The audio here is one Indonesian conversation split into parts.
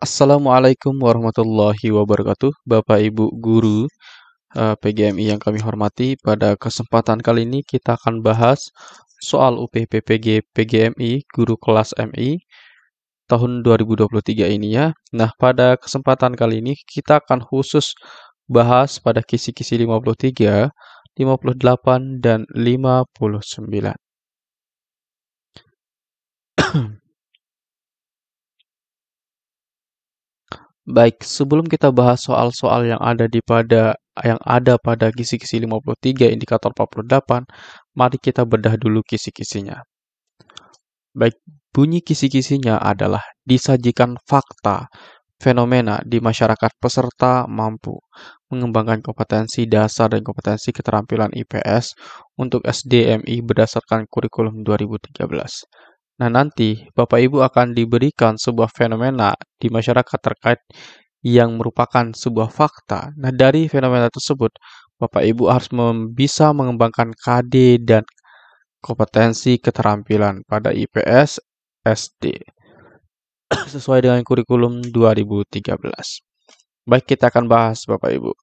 Assalamualaikum warahmatullahi wabarakatuh, Bapak Ibu Guru PGMI yang kami hormati. Pada kesempatan kali ini kita akan bahas soal UPPPG PGMI Guru Kelas MI tahun 2023 ini ya. Nah, pada kesempatan kali ini kita akan khusus bahas pada kisi-kisi 53, 58, dan 59. Baik, sebelum kita bahas soal-soal yang ada pada kisi-kisi 53 indikator 48, mari kita bedah dulu kisi-kisinya. Baik, bunyi kisi-kisinya adalah disajikan fakta, fenomena di masyarakat peserta mampu mengembangkan kompetensi dasar dan kompetensi keterampilan IPS untuk SDMI berdasarkan kurikulum 2013. Nah, nanti Bapak Ibu akan diberikan sebuah fenomena di masyarakat terkait yang merupakan sebuah fakta. Nah, dari fenomena tersebut, Bapak Ibu harus bisa mengembangkan KD dan kompetensi keterampilan pada IPS SD sesuai dengan kurikulum 2013. Baik, kita akan bahas Bapak Ibu.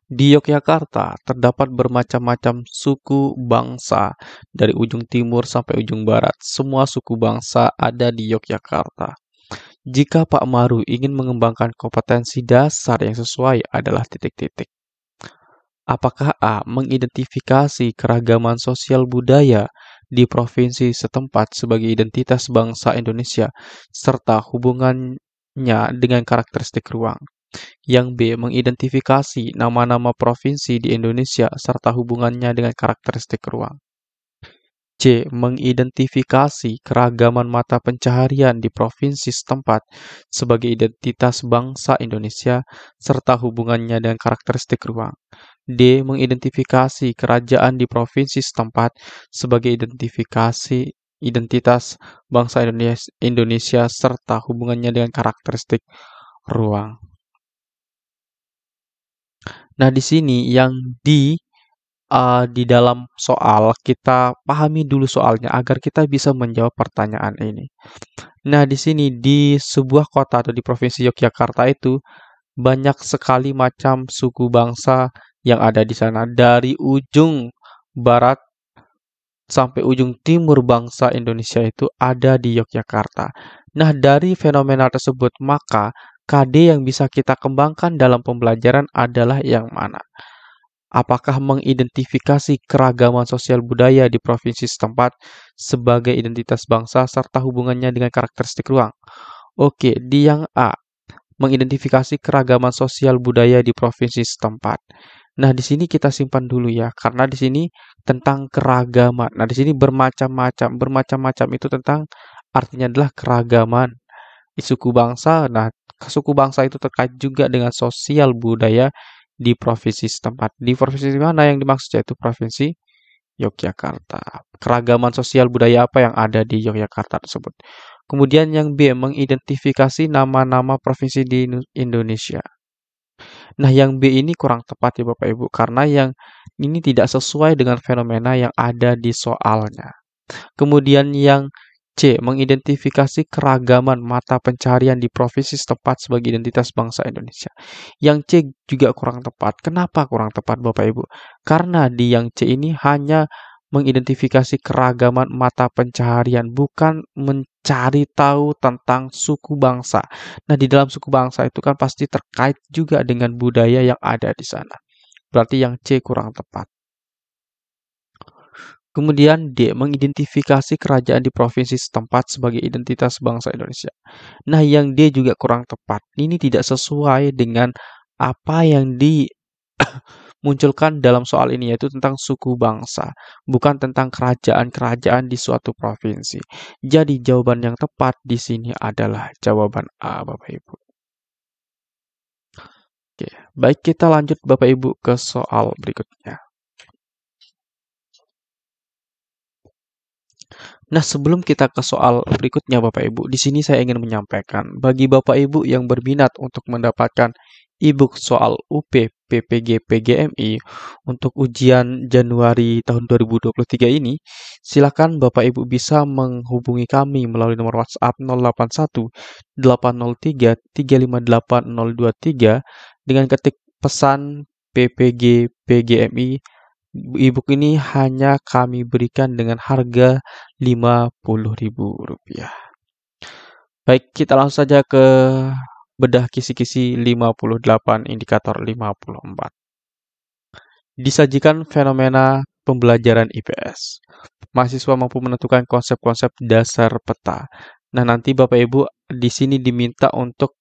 Di Yogyakarta terdapat bermacam-macam suku bangsa dari ujung timur sampai ujung barat. Semua suku bangsa ada di Yogyakarta. Jika Pak Maru ingin mengembangkan kompetensi dasar yang sesuai adalah titik-titik. Apakah A. Mengidentifikasi keragaman sosial budaya di provinsi setempat sebagai identitas bangsa Indonesia serta hubungannya dengan karakteristik ruang? Yang B. Mengidentifikasi nama-nama provinsi di Indonesia serta hubungannya dengan karakteristik ruang. C. Mengidentifikasi keragaman mata pencaharian di provinsi setempat sebagai identitas bangsa Indonesia serta hubungannya dengan karakteristik ruang. D. Mengidentifikasi kerajaan di provinsi setempat sebagai identitas bangsa Indonesia serta hubungannya dengan karakteristik ruang. Nah, di sini yang di dalam soal kita pahami dulu soalnya agar kita bisa menjawab pertanyaan ini. Nah, di sini di sebuah kota atau di provinsi Yogyakarta itu banyak sekali macam suku bangsa yang ada di sana dari ujung barat sampai ujung timur bangsa Indonesia itu ada di Yogyakarta. Nah, dari fenomena tersebut maka KD yang bisa kita kembangkan dalam pembelajaran adalah yang mana? Apakah mengidentifikasi keragaman sosial budaya di provinsi setempat sebagai identitas bangsa serta hubungannya dengan karakteristik ruang? Oke, di yang A, mengidentifikasi keragaman sosial budaya di provinsi setempat. Nah, di sini kita simpan dulu ya, karena di sini tentang keragaman. Nah, di sini bermacam-macam. Bermacam-macam itu tentang artinya adalah keragaman suku bangsa. Nah, suku bangsa itu terkait juga dengan sosial budaya di provinsi setempat. Di provinsi mana yang dimaksud yaitu provinsi Yogyakarta. Keragaman sosial budaya apa yang ada di Yogyakarta tersebut. Kemudian yang B, mengidentifikasi nama-nama provinsi di Indonesia. Nah, yang B ini kurang tepat ya Bapak Ibu, karena yang ini tidak sesuai dengan fenomena yang ada di soalnya. Kemudian yang C. Mengidentifikasi keragaman mata pencaharian di provinsi setempat sebagai identitas bangsa Indonesia. Yang C juga kurang tepat. Kenapa kurang tepat Bapak Ibu? Karena di yang C ini hanya mengidentifikasi keragaman mata pencaharian, bukan mencari tahu tentang suku bangsa. Nah, di dalam suku bangsa itu kan pasti terkait juga dengan budaya yang ada di sana. Berarti yang C kurang tepat. Kemudian D, mengidentifikasi kerajaan di provinsi setempat sebagai identitas bangsa Indonesia. Nah, yang D juga kurang tepat. Ini tidak sesuai dengan apa yang dimunculkan dalam soal ini, yaitu tentang suku bangsa, bukan tentang kerajaan-kerajaan di suatu provinsi. Jadi, jawaban yang tepat di sini adalah jawaban A, Bapak Ibu. Oke, baik kita lanjut Bapak Ibu ke soal berikutnya. Nah, sebelum kita ke soal berikutnya Bapak Ibu, di sini saya ingin menyampaikan bagi Bapak Ibu yang berminat untuk mendapatkan e-book soal UP PPG PGMI untuk ujian Januari tahun 2023 ini, silakan Bapak Ibu bisa menghubungi kami melalui nomor WhatsApp 081 803 358 023 dengan ketik pesan PPG PGMI. E-book ini hanya kami berikan dengan harga Rp50.000. Baik, kita langsung saja ke bedah kisi-kisi 58 indikator 54. Disajikan fenomena pembelajaran IPS. Mahasiswa mampu menentukan konsep-konsep dasar peta. Nah, nanti Bapak Ibu di sini diminta untuk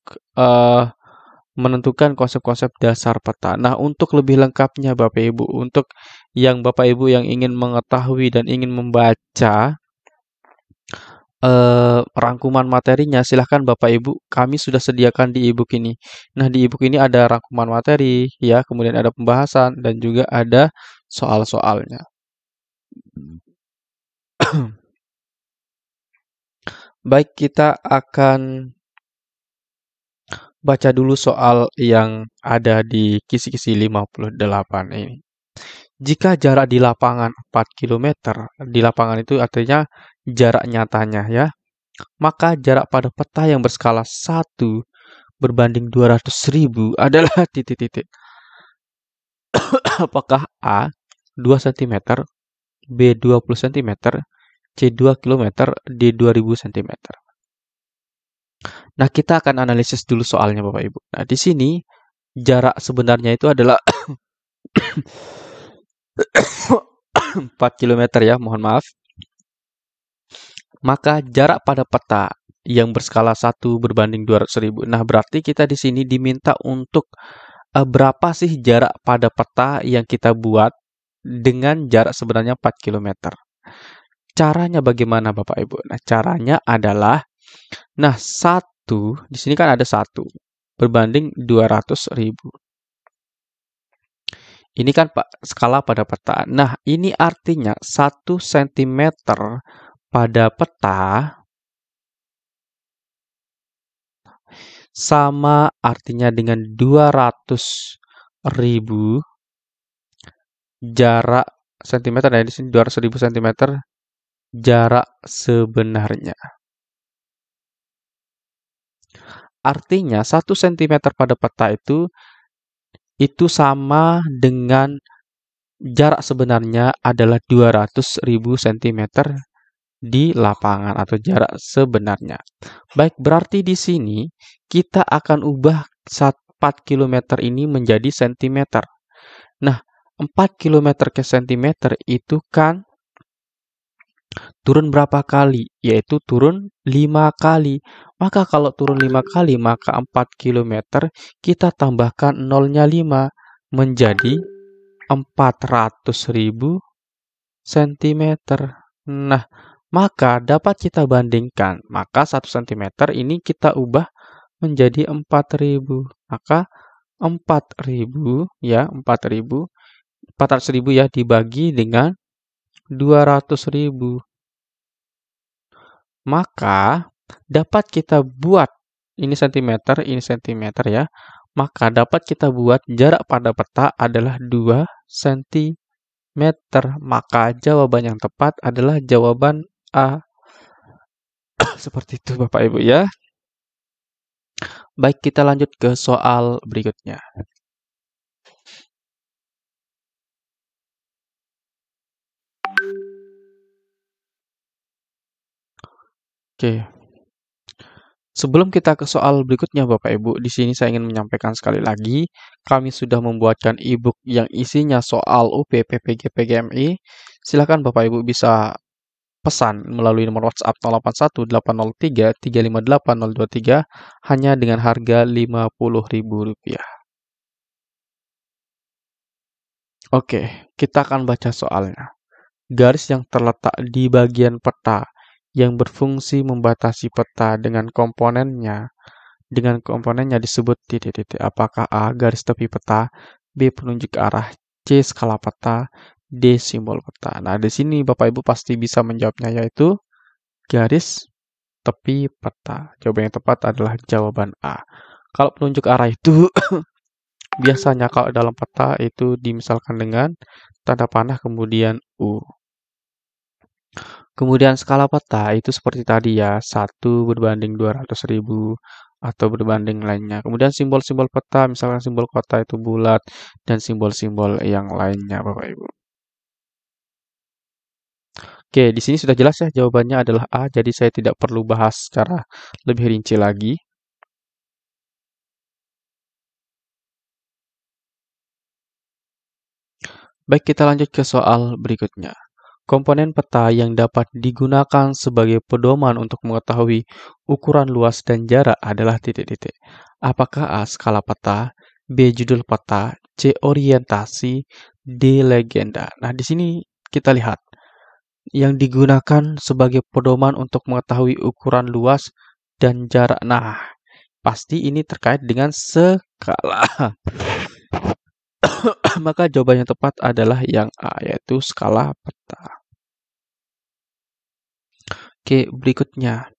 menentukan konsep-konsep dasar peta. Nah, untuk lebih lengkapnya Bapak Ibu, untuk yang Bapak Ibu yang ingin mengetahui dan ingin membaca rangkuman materinya, silahkan Bapak Ibu, kami sudah sediakan di e-book ini. Nah, di e-book ini ada rangkuman materi, ya, kemudian ada pembahasan, dan juga ada soal-soalnya. Baik, kita akan baca dulu soal yang ada di kisi-kisi 58 ini. Jika jarak di lapangan 4 km, di lapangan itu artinya jarak nyatanya ya, maka jarak pada peta yang berskala 1 berbanding 200.000 adalah titik-titik. Apakah A 2 cm, B 20 cm, C 2 km, D 2000 cm. Nah, kita akan analisis dulu soalnya Bapak Ibu. Nah, di sini jarak sebenarnya itu adalah 4 km ya, mohon maaf. Maka jarak pada peta yang berskala 1 berbanding 200.000. Nah, berarti kita di sini diminta untuk berapa sih jarak pada peta yang kita buat dengan jarak sebenarnya 4 km. Caranya bagaimana Bapak Ibu? Nah, caranya adalah, nah, 1, di sini kan ada 1 berbanding 200.000. Ini kan Pak skala pada peta. Nah, ini artinya 1 cm pada peta sama artinya dengan 200.000 jarak cm, nah di sini 200.000 cm jarak sebenarnya. Artinya 1 cm pada peta itu sama dengan jarak sebenarnya adalah 200.000 cm di lapangan atau jarak sebenarnya. Baik, berarti di sini kita akan ubah 4 km ini menjadi cm. Nah, 4 km ke cm itu kan turun berapa kali? Yaitu turun 5 kali. Maka kalau turun 5 kali, maka 4 km kita tambahkan nolnya 5 menjadi 400.000 cm. Nah, maka dapat kita bandingkan. Maka 1 cm ini kita ubah menjadi 4.000. Maka 4.000 ya, 400.000 ya dibagi dengan 200.000. Maka dapat kita buat ini cm ya. Maka dapat kita buat jarak pada peta adalah 2 cm. Maka jawaban yang tepat adalah jawaban A. Seperti itu Bapak Ibu ya. Baik, kita lanjut ke soal berikutnya. Oke. Sebelum kita ke soal berikutnya Bapak Ibu, di sini saya ingin menyampaikan sekali lagi, kami sudah membuatkan e-book yang isinya soal UP PPG PGMI. Silakan Bapak Ibu bisa pesan melalui nomor WhatsApp 081 803 358 023 hanya dengan harga Rp50.000. Oke, kita akan baca soalnya. Garis yang terletak di bagian peta yang berfungsi membatasi peta dengan komponennya disebut titik-titik. Apakah A. Garis tepi peta, B. Penunjuk arah, C. Skala peta, D. Simbol peta. Nah, di sini Bapak Ibu pasti bisa menjawabnya, yaitu garis tepi peta. Jawaban yang tepat adalah jawaban A. Kalau penunjuk arah itu Biasanya kalau dalam peta itu dimisalkan dengan tanda panah kemudian U. Kemudian skala peta itu seperti tadi ya, 1/200.000 atau berbanding lainnya. Kemudian simbol-simbol peta, misalkan simbol kota itu bulat dan simbol-simbol yang lainnya, Bapak Ibu. Oke, di sini sudah jelas ya jawabannya adalah A, jadi saya tidak perlu bahas secara lebih rinci lagi. Baik, kita lanjut ke soal berikutnya. Komponen peta yang dapat digunakan sebagai pedoman untuk mengetahui ukuran luas dan jarak adalah titik-titik. Apakah A. Skala peta, B. Judul peta, C. Orientasi, D. Legenda. Nah, di sini kita lihat yang digunakan sebagai pedoman untuk mengetahui ukuran luas dan jarak. Nah, pasti ini terkait dengan skala. Maka jawaban yang tepat adalah yang A, yaitu skala peta. Oke, berikutnya.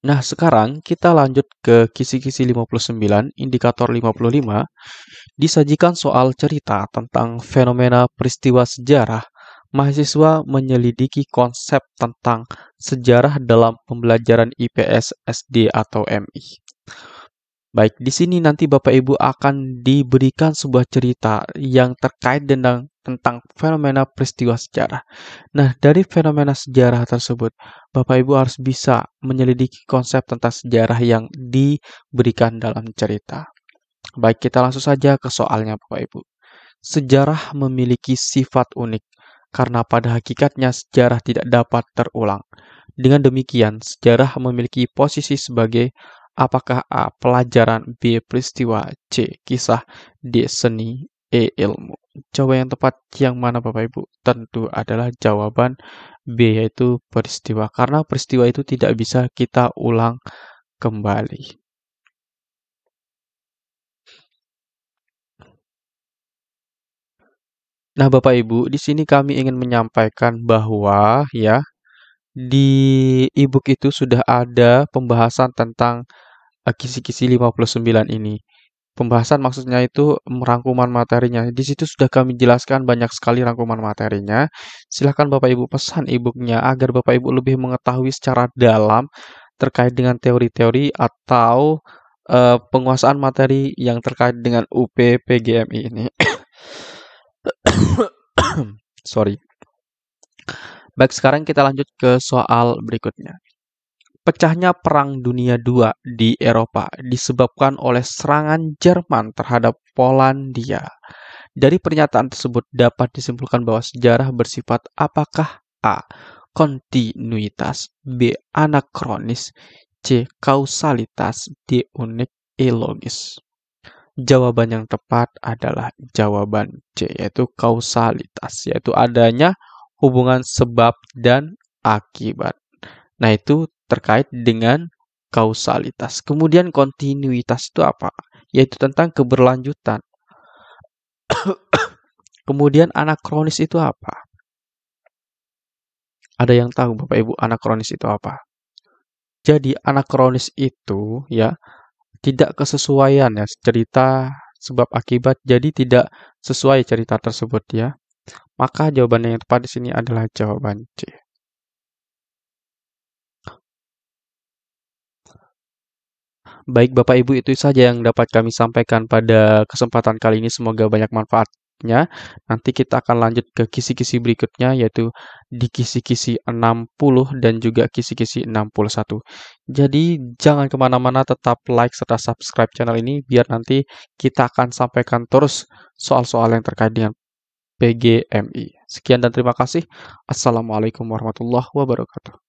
Nah, sekarang kita lanjut ke kisi-kisi 59, indikator 55. Disajikan soal cerita tentang fenomena peristiwa sejarah. Mahasiswa menyelidiki konsep tentang sejarah dalam pembelajaran IPS, SD, atau MI. Baik, di sini nanti Bapak Ibu akan diberikan sebuah cerita yang terkait tentang fenomena peristiwa sejarah. Nah, dari fenomena sejarah tersebut, Bapak Ibu harus bisa menyelidiki konsep tentang sejarah yang diberikan dalam cerita. Baik, kita langsung saja ke soalnya Bapak Ibu. Sejarah memiliki sifat unik karena pada hakikatnya sejarah tidak dapat terulang. Dengan demikian, sejarah memiliki posisi sebagai apakah A. Pelajaran, B. Peristiwa, C. Kisah, D. Seni, E. Ilmu. Jawaban yang tepat yang mana Bapak Ibu? Tentu adalah jawaban B, yaitu peristiwa. Karena peristiwa itu tidak bisa kita ulang kembali. Nah, Bapak Ibu, di sini kami ingin menyampaikan bahwa ya, di e-book itu sudah ada pembahasan tentang kisi-kisi 59 ini. Pembahasan maksudnya itu rangkuman materinya. Di situ sudah kami jelaskan banyak sekali rangkuman materinya. Silakan Bapak Ibu pesan e-booknya agar Bapak Ibu lebih mengetahui secara dalam terkait dengan teori-teori atau penguasaan materi yang terkait dengan UP PGMI ini. Sorry. Baik, sekarang kita lanjut ke soal berikutnya. Pecahnya Perang Dunia II di Eropa disebabkan oleh serangan Jerman terhadap Polandia. Dari pernyataan tersebut dapat disimpulkan bahwa sejarah bersifat apakah A. Kontinuitas, B. Anakronis, C. Kausalitas, D. Unik, E. Logis. Jawaban yang tepat adalah jawaban C, yaitu kausalitas, yaitu adanya hubungan sebab dan akibat. Nah, itu terkait dengan kausalitas. Kemudian kontinuitas itu apa? Yaitu tentang keberlanjutan. Kemudian anakronis itu apa? Ada yang tahu Bapak Ibu anakronis itu apa? Jadi anakronis itu ya tidak kesesuaian ya cerita sebab akibat, jadi tidak sesuai cerita tersebut ya. Maka jawaban yang tepat di sini adalah jawaban C. Baik Bapak Ibu, itu saja yang dapat kami sampaikan pada kesempatan kali ini. Semoga banyak manfaatnya. Nanti kita akan lanjut ke kisi-kisi berikutnya, yaitu di kisi-kisi 60 dan juga kisi-kisi 61. Jadi jangan kemana-mana, tetap like serta subscribe channel ini biar nanti kita akan sampaikan terus soal-soal yang terkait dengan PGMI. Sekian dan terima kasih. Assalamualaikum warahmatullahi wabarakatuh.